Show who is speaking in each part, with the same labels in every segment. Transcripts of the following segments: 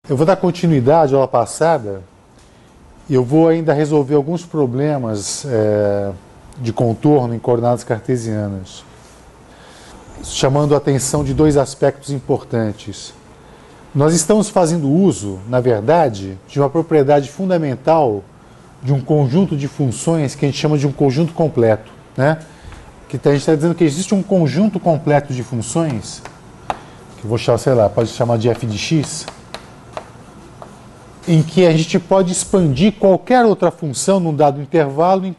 Speaker 1: Eu vou dar continuidade à aula passada e eu vou ainda resolver alguns problemas de contorno em coordenadas cartesianas, chamando a atenção de dois aspectos importantes. Nós estamos fazendo uso, na verdade, de uma propriedade fundamental de um conjunto de funções que a gente chama de um conjunto completo, né? Que a gente está dizendo que existe um conjunto completo de funções, que eu vou chamar, sei lá, pode chamar de f de x, em que a gente pode expandir qualquer outra função num dado intervalo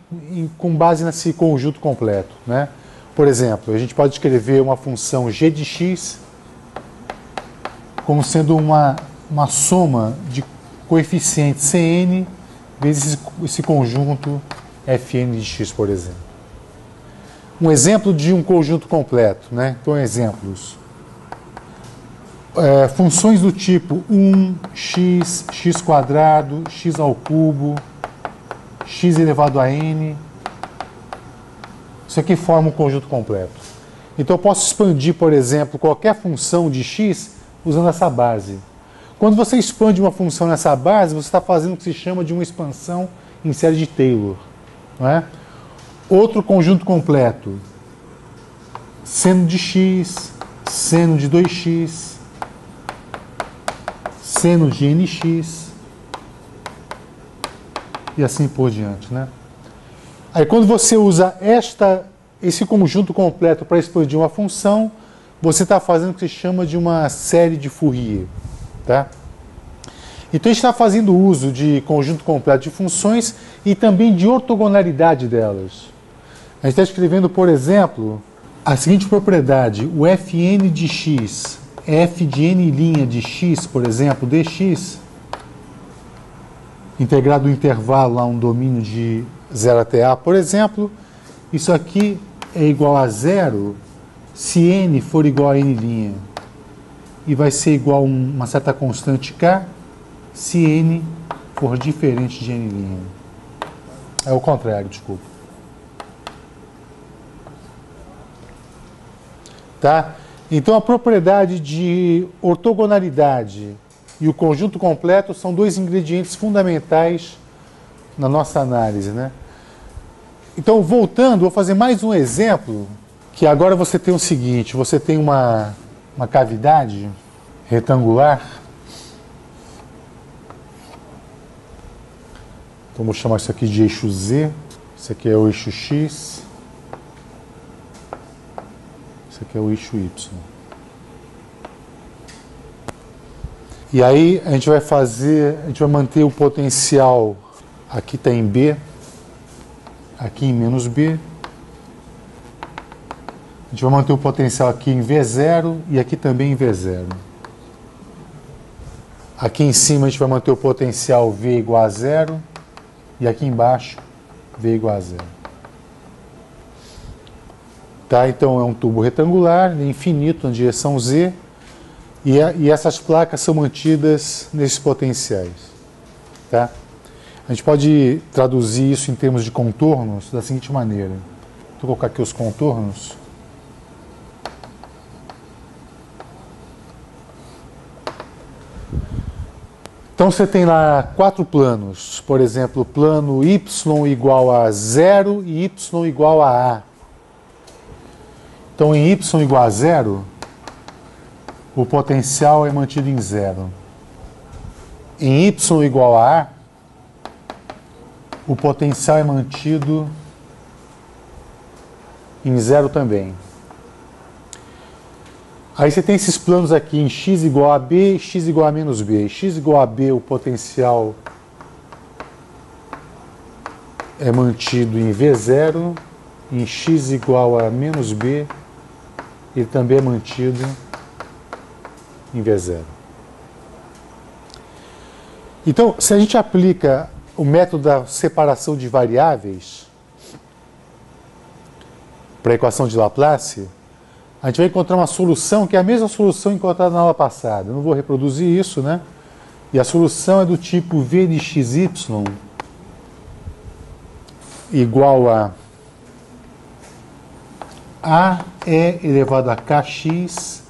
Speaker 1: com base nesse conjunto completo, né? Por exemplo, a gente pode escrever uma função g de x como sendo uma soma de coeficientes Cn vezes esse conjunto Fn de x, por exemplo. Um exemplo de um conjunto completo, né? Então, exemplos. Funções do tipo 1x, x quadrado, x ao cubo, x elevado a n. Isso aqui forma um conjunto completo. Então eu posso expandir, por exemplo, qualquer função de x usando essa base. Quando você expande uma função nessa base, você está fazendo o que se chama de uma expansão em série de Taylor, não é? Outro conjunto completo. Seno de x, seno de 2x, seno de nx e assim por diante, né? Aí quando você usa esse conjunto completo para expandir uma função, você está fazendo o que se chama de uma série de Fourier, tá? Então a gente está fazendo uso de conjunto completo de funções e também de ortogonalidade delas. A gente está escrevendo, por exemplo, a seguinte propriedade: o fn de x, f de n' de x, por exemplo, dx, integrado no intervalo a um domínio de 0 até a, por exemplo, isso aqui é igual a 0 se n for igual a n' e vai ser igual a uma certa constante k se n for diferente de n'. É o contrário, desculpa. Tá? Então a propriedade de ortogonalidade e o conjunto completo são dois ingredientes fundamentais na nossa análise, né? Então, voltando, vou fazer mais um exemplo, que agora você tem o seguinte: você tem uma cavidade retangular. Então, vou chamar isso aqui de eixo Z, isso aqui é o eixo X, isso aqui é o eixo Y. E aí a gente vai manter o potencial, aqui está em B, aqui em menos B. A gente vai manter o potencial aqui em V0 e aqui também em V0. Aqui em cima a gente vai manter o potencial V igual a 0 e aqui embaixo V igual a 0. Tá? Então é um tubo retangular, infinito na direção Z, e essas placas são mantidas nesses potenciais. Tá? A gente pode traduzir isso em termos de contornos da seguinte maneira. Vou colocar aqui os contornos. Então você tem lá 4 planos, por exemplo, plano y igual a 0 e y igual a a. Então em y igual a 0, o potencial é mantido em 0. Em y igual a a, o potencial é mantido em 0 também. Aí você tem esses planos aqui em x igual a b e x igual a menos b. Em x igual a b, o potencial é mantido em V0. Em x igual a menos b, ele também é mantido em V0. Então, se a gente aplica o método da separação de variáveis para a equação de Laplace, a gente vai encontrar uma solução que é a mesma solução encontrada na aula passada. Eu não vou reproduzir isso, né? E a solução é do tipo v de xy igual a e elevado a kx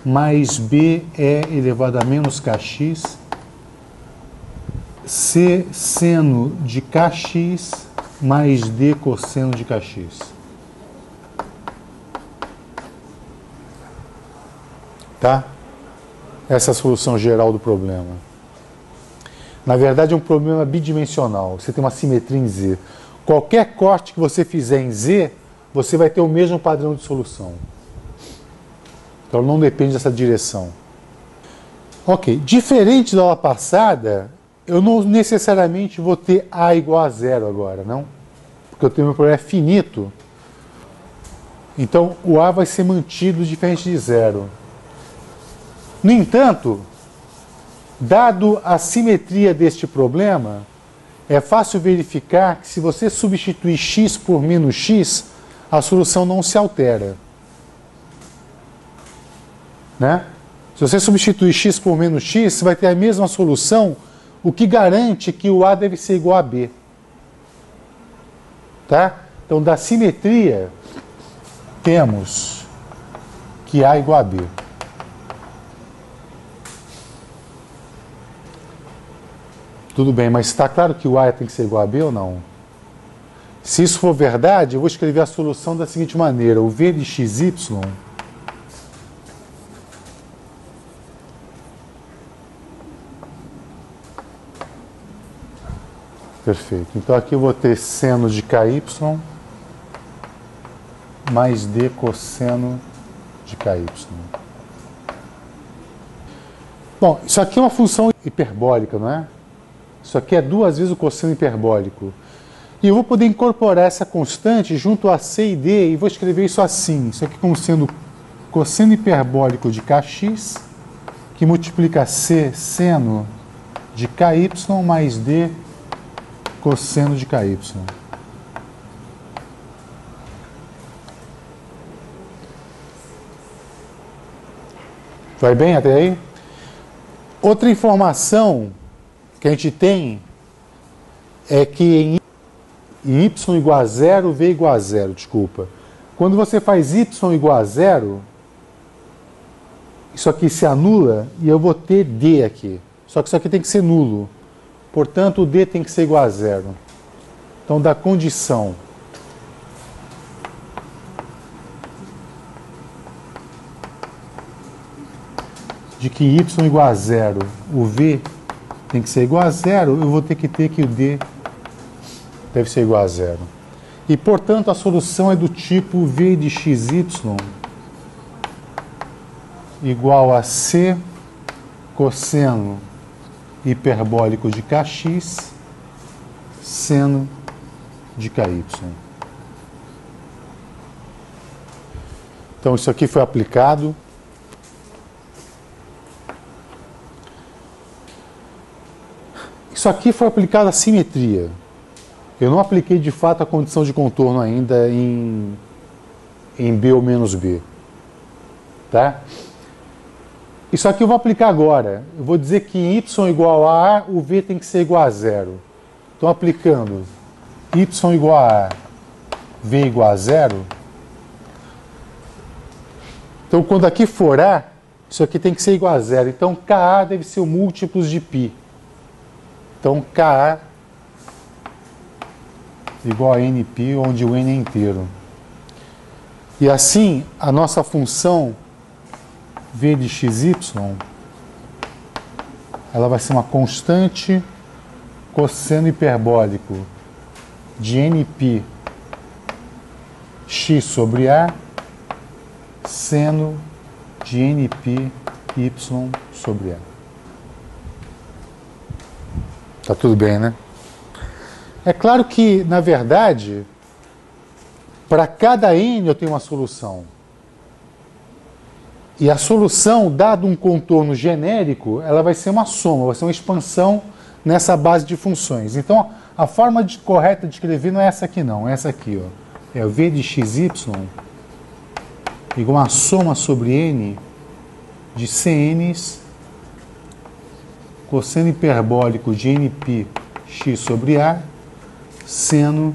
Speaker 1: mais b e elevado a menos kx, c seno de kx mais d cosseno de kx. Tá? Essa é a solução geral do problema. Na verdade, é um problema bidimensional. Você tem uma simetria em Z. Qualquer corte que você fizer em Z, você vai ter o mesmo padrão de solução. Então, não depende dessa direção. Ok. Diferente da aula passada, eu não necessariamente vou ter A igual a zero agora, não? Porque eu tenho meu problema finito. Então, o A vai ser mantido diferente de zero. No entanto, dado a simetria deste problema, é fácil verificar que se você substituir x por menos x, a solução não se altera. Né? Se você substituir x por menos x, você vai ter a mesma solução, o que garante que o A deve ser igual a B. Tá? Então, da simetria, temos que A é igual a B. Tudo bem, mas está claro que o A tem que ser igual a B ou não? Se isso for verdade, eu vou escrever a solução da seguinte maneira. O V de xy perfeito. Então aqui eu vou ter seno de ky mais d cosseno de ky. Bom, isso aqui é uma função hiperbólica, não é? Isso aqui é 2 vezes o cosseno hiperbólico. E eu vou poder incorporar essa constante junto a C e D e vou escrever isso assim. Isso aqui como sendo cosseno hiperbólico de kx, que multiplica C seno de ky mais D cosseno de ky. Vai bem até aí? Outra informação que a gente tem é que em y igual a zero, v igual a zero, desculpa. Quando você faz y igual a zero, isso aqui se anula e eu vou ter d aqui. Só que isso aqui tem que ser nulo. Portanto, o d tem que ser igual a zero. Então, da condição de que y igual a zero, o v tem que ser igual a zero, eu vou ter que o d deve ser igual a zero. E, portanto, a solução é do tipo v de xy igual a c cosseno hiperbólico de kx seno de ky. Então, isso aqui foi aplicado. Isso aqui foi aplicado à simetria. Eu não apliquei de fato a condição de contorno ainda em B ou menos B. Tá? Isso aqui eu vou aplicar agora. Eu vou dizer que em y igual a A, o V tem que ser igual a zero. Então, aplicando y igual a A, V igual a zero. Então, quando aqui for A, isso aqui tem que ser igual a zero. Então, Ka deve ser o múltiplos de π. Então, Ka igual a nπ, onde o n é inteiro. E assim, a nossa função v de xy, ela vai ser uma constante cosseno hiperbólico de nπ x sobre A seno de nπ y sobre A. Tá tudo bem, né? É claro que, na verdade, para cada n eu tenho uma solução. E a solução, dado um contorno genérico, ela vai ser uma soma, vai ser uma expansão nessa base de funções. Então, a forma correta de escrever não é essa aqui, não. É essa aqui, ó. É o v de xy igual a soma sobre n de cn's cosseno hiperbólico de nπ x sobre A, seno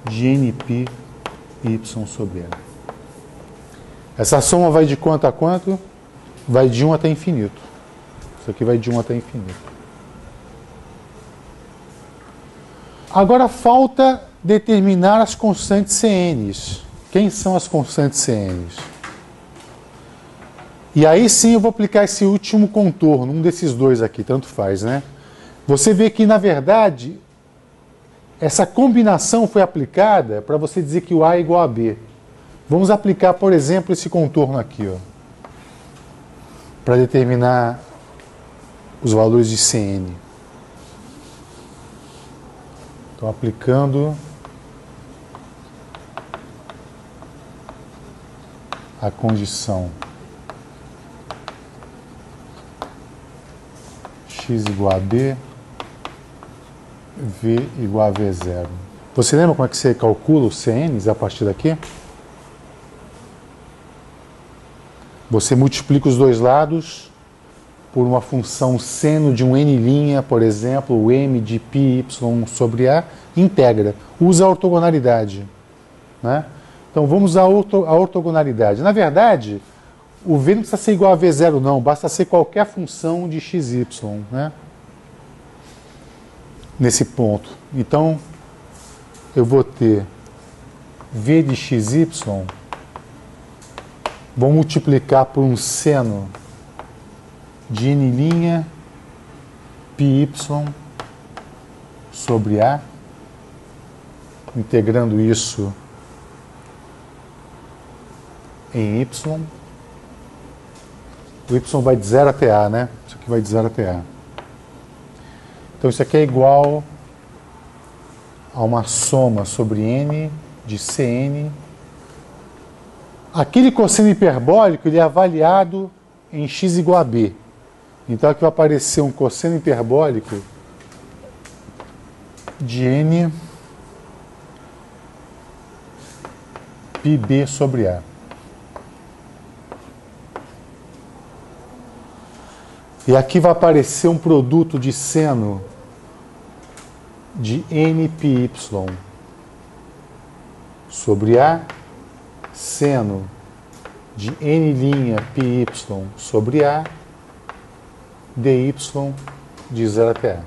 Speaker 1: de nπ y sobre A. Essa soma vai de quanto a quanto? Vai de 1 até infinito. Isso aqui vai de 1 até infinito. Agora falta determinar as constantes CNs. Quem são as constantes CNs? E aí sim eu vou aplicar esse último contorno, um desses dois aqui, tanto faz, né? Você vê que, na verdade, essa combinação foi aplicada para você dizer que o A é igual a B. Vamos aplicar, por exemplo, esse contorno aqui, ó, para determinar os valores de CN. Então, aplicando a condição x igual a B, V igual a V0. Você lembra como é que você calcula os CNs a partir daqui? Você multiplica os dois lados por uma função seno de um n', por exemplo, o m de πy sobre A, integra. Usa a ortogonalidade, né? Então vamos usar a ortogonalidade. Na verdade, o V não precisa ser igual a V0 não, basta ser qualquer função de xy, né? Nesse ponto. Então, eu vou ter V de xy, vou multiplicar por um seno de n' πy sobre A, integrando isso em y. O y vai de 0 até A, né? Isso aqui vai de 0 até A. Então isso aqui é igual a uma soma sobre n de Cn. Aquele cosseno hiperbólico ele é avaliado em x igual a b. Então aqui vai aparecer um cosseno hiperbólico de n πb sobre A. E aqui vai aparecer um produto de seno de nπy sobre A, seno de n' πy sobre A, dy de 0 até A.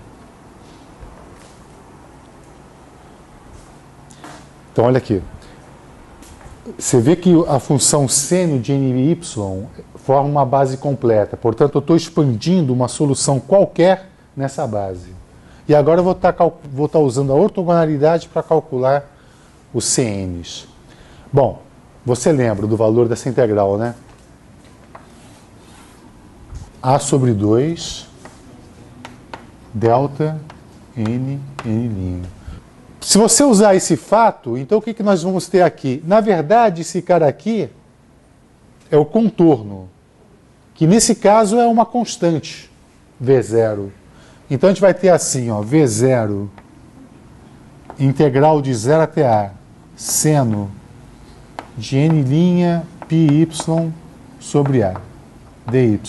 Speaker 1: Então, olha aqui. Você vê que a função seno de ny forma uma base completa. Portanto, eu estou expandindo uma solução qualquer nessa base. E agora eu vou estar usando a ortogonalidade para calcular os CNs. Bom, você lembra do valor dessa integral, né? A sobre 2, delta n, n'. Se você usar esse fato, então o que nós vamos ter aqui? Na verdade, esse cara aqui é o contorno, que nesse caso é uma constante, V0. Então a gente vai ter assim, ó, V0, integral de 0 até A, seno de n' πy sobre A, dy.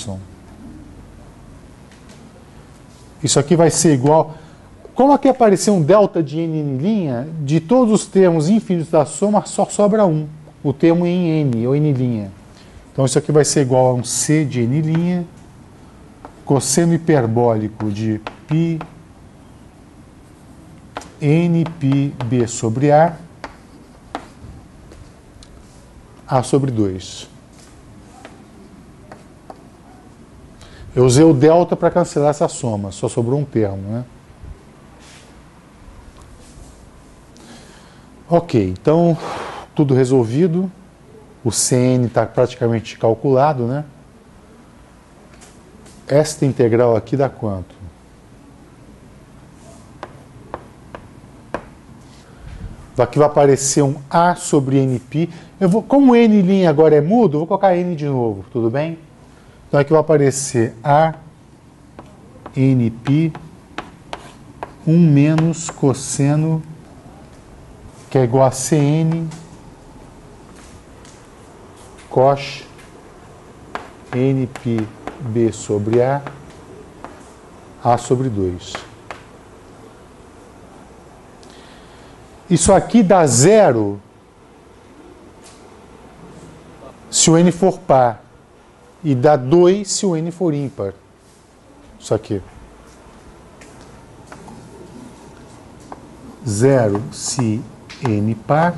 Speaker 1: Isso aqui vai ser igual... Como aqui apareceu um delta de n', de todos os termos infinitos da soma, só sobra um, o termo em n, ou n'. Então isso aqui vai ser igual a um c de n', cosseno hiperbólico de π nπb sobre A sobre 2. Eu usei o delta para cancelar essa soma, só sobrou um termo, né? Ok, então tudo resolvido, o CN está praticamente calculado, né? Esta integral aqui dá quanto? Aqui vai aparecer um A sobre nπ. Como n' agora é mudo, eu vou colocar n de novo, tudo bem? Então aqui vai aparecer A nπ 1 menos cosseno, que é igual a Cn cos nπb sobre A A sobre 2. Isso aqui dá 0 se o n for par. E dá 2 se o n for ímpar. Isso aqui. 0 se n par,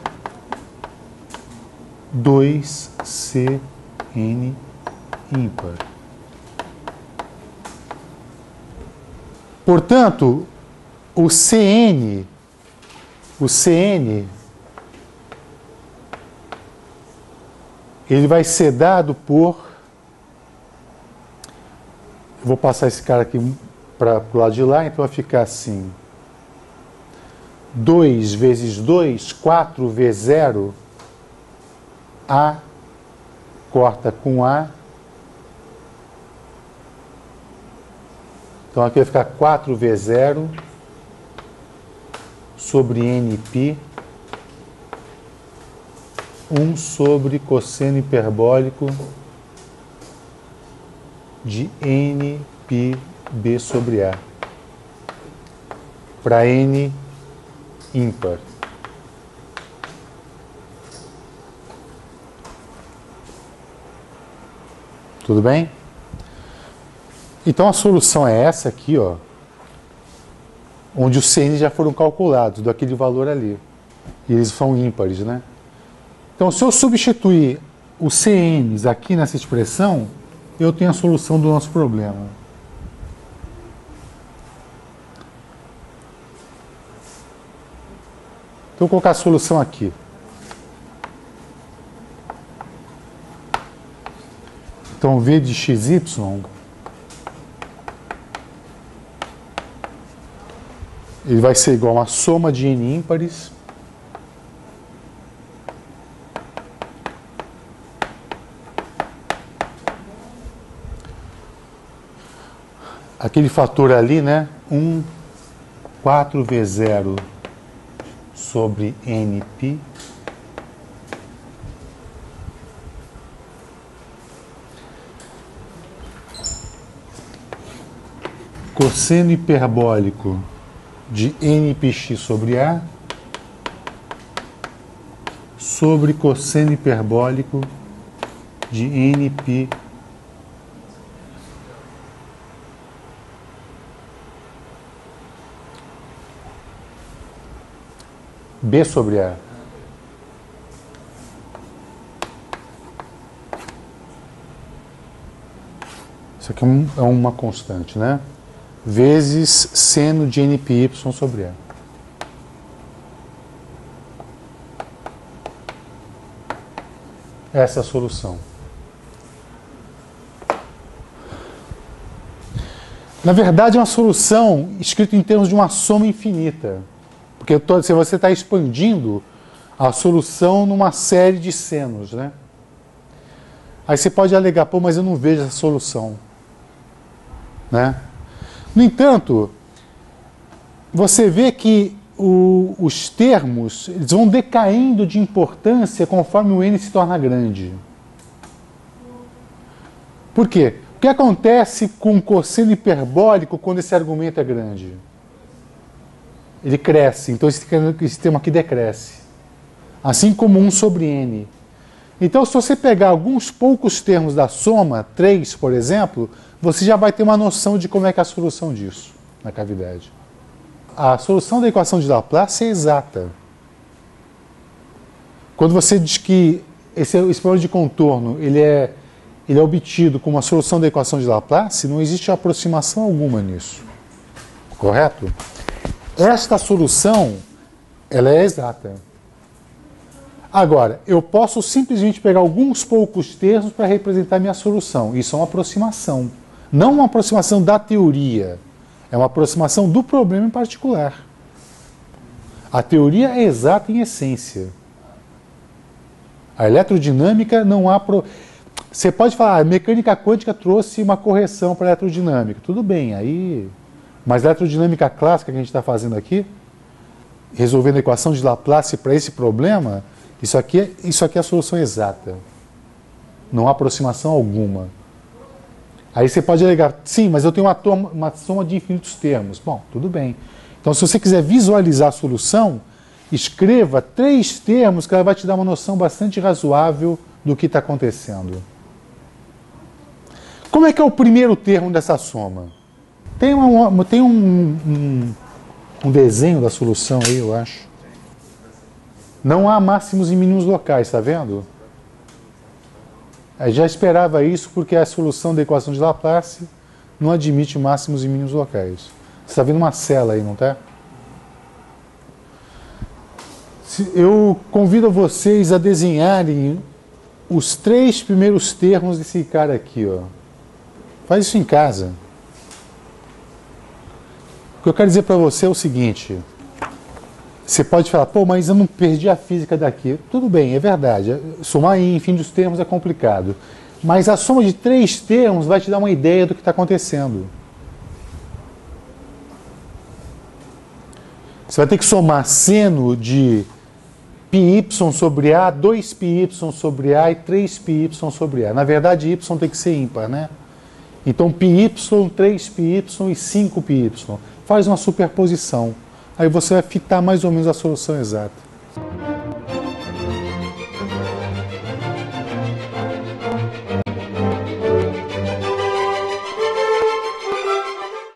Speaker 1: 2 se n ímpar. Portanto, o Cn ele vai ser dado por... Eu vou passar esse cara aqui para o lado de lá, então vai ficar assim. 2 vezes 2, 4 vezes 0, A corta com A. Então aqui vai ficar 4 vezes 0 sobre nπ, 1 sobre cosseno hiperbólico de nπb sobre A, para n ímpar. Tudo bem? Então a solução é essa aqui, ó, onde os CN já foram calculados, daquele valor ali. E eles são ímpares, né? Então, se eu substituir os CNs aqui nessa expressão, eu tenho a solução do nosso problema. Então, vou colocar a solução aqui. Então, V de xy ele vai ser igual a uma soma de n ímpares aquele fator ali, né? 4v0 sobre nπ cosseno hiperbólico de nπx sobre A sobre cosseno hiperbólico de nπ B sobre A. Isso aqui é uma constante, né? Vezes seno de nπy sobre A. Essa é a solução. Na verdade, é uma solução escrita em termos de uma soma infinita. Porque se você está expandindo a solução numa série de senos, né? Aí você pode alegar, pô, mas eu não vejo essa solução, né? No entanto, você vê que os termos eles vão decaindo de importância conforme o n se torna grande. Por quê? O que acontece com o cosseno hiperbólico quando esse argumento é grande? Ele cresce, então esse termo aqui decresce. Assim como 1 sobre n. Então, se você pegar alguns poucos termos da soma, 3, por exemplo, você já vai ter uma noção de como é que é a solução disso na cavidade. A solução da equação de Laplace é exata. Quando você diz que esse problema de contorno ele é obtido com uma solução da equação de Laplace, não existe aproximação alguma nisso. Correto? Esta solução, ela é exata. Agora, eu posso simplesmente pegar alguns poucos termos para representar minha solução. Isso é uma aproximação. Não uma aproximação da teoria. É uma aproximação do problema em particular. A teoria é exata em essência. A eletrodinâmica não há... Você pode falar, a mecânica quântica trouxe uma correção para a elerodinâmica. Tudo bem, aí... Mas a eletrodinâmica clássica que a gente está fazendo aqui, resolvendo a equação de Laplace para esse problema, isso aqui é a solução exata. Não há aproximação alguma. Aí você pode alegar, sim, mas eu tenho uma soma de infinitos termos. Bom, tudo bem. Então, se você quiser visualizar a solução, escreva 3 termos que ela vai te dar uma noção bastante razoável do que está acontecendo. Como é que é o primeiro termo dessa soma? Tem um desenho da solução aí, eu acho. Não há máximos e mínimos locais, está vendo? Eu já esperava isso porque a solução da equação de Laplace não admite máximos e mínimos locais. Você está vendo uma cela aí, não está? Eu convido vocês a desenharem os 3 primeiros termos desse cara aqui, ó. Faz isso em casa. O que eu quero dizer para você é o seguinte. Você pode falar, pô, mas eu não perdi a física daqui. Tudo bem, é verdade. Somar em infinitos termos é complicado. Mas a soma de 3 termos vai te dar uma ideia do que está acontecendo. Você vai ter que somar seno de πy sobre A, 2πy sobre A e 3πy sobre A. Na verdade, y tem que ser ímpar, né? Então, πy, 3πy e 5πy. Faz uma superposição. Aí você vai fitar mais ou menos a solução exata.